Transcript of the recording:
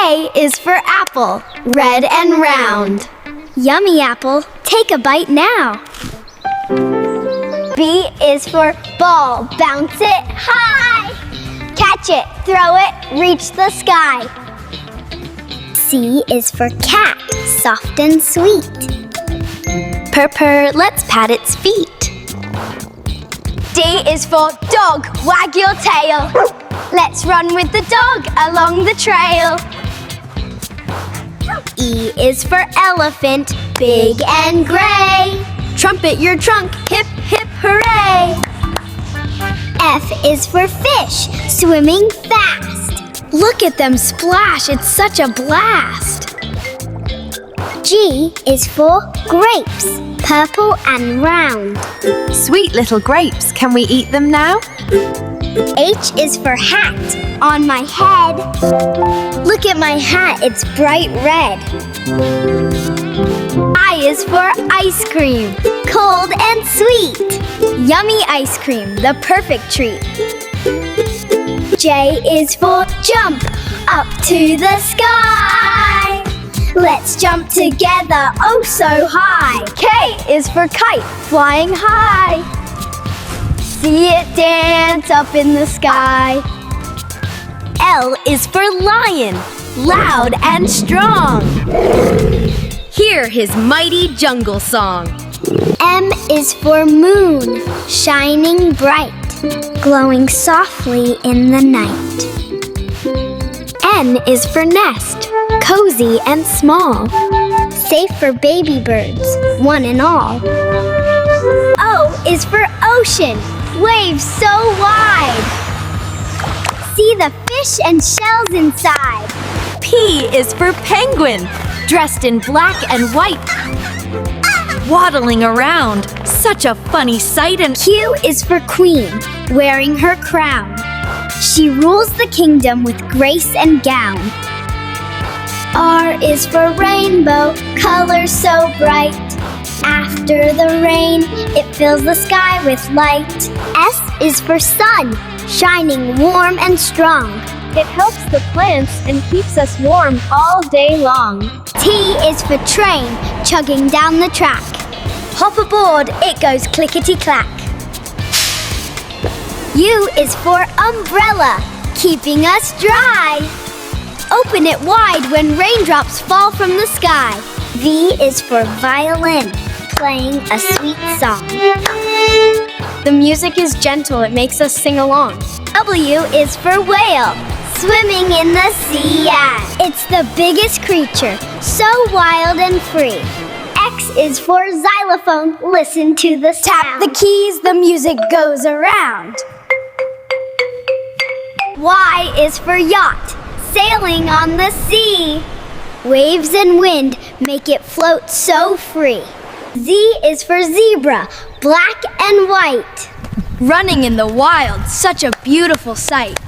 A is for apple, red and round. Yummy apple, take a bite now. B is for ball, bounce it high. Catch it, throw it, reach the sky. C is for cat, soft and sweet. Purr, purr, let's pat its feet. D is for dog, wag your tail. Let's run with the dog along the trail. E is for elephant, big and gray. Trumpet your trunk, hip, hip, hooray. F is for fish, swimming fast. Look at them splash, it's such a blast. G is for grapes, purple and round. Sweet little grapes, can we eat them now? H is for hat, on my head. Look at my hat, it's bright red. I is for ice cream, Cold and sweet. yummy ice cream, the perfect treat. J is for jump, up to the sky. Let's jump together, oh so high. K is for kite, flying high. See it dance up in the sky. L is for lion, loud and strong. Hear his mighty jungle song. M is for moon, shining bright, glowing softly in the night. N is for nest, cozy and small. Safe for baby birds, one and all. O is for ocean, waves so wide. See the fish and shells inside. P is for penguin, dressed in black and white. Waddling around, such a funny sight. And Q is for queen, wearing her crown. She rules the kingdom with grace and gown. R is for rainbow, colors so bright. After the rain, it fills the sky with light. S is for sun, shining warm and strong. It helps the plants and keeps us warm all day long. T is for train, chugging down the track. Hop aboard, it goes clickety-clack. U is for umbrella, keeping us dry. Open it wide when raindrops fall from the sky. V is for violin, playing a sweet song. The music is gentle, it makes us sing along. W is for whale, swimming in the sea. Yeah, it's the biggest creature, so wild and free. X is for xylophone, listen to the sound. Tap the keys, the music goes around. Y is for yacht, sailing on the sea. Waves and wind make it float so free. Z is for zebra, black and white. Running in the wild, such a beautiful sight.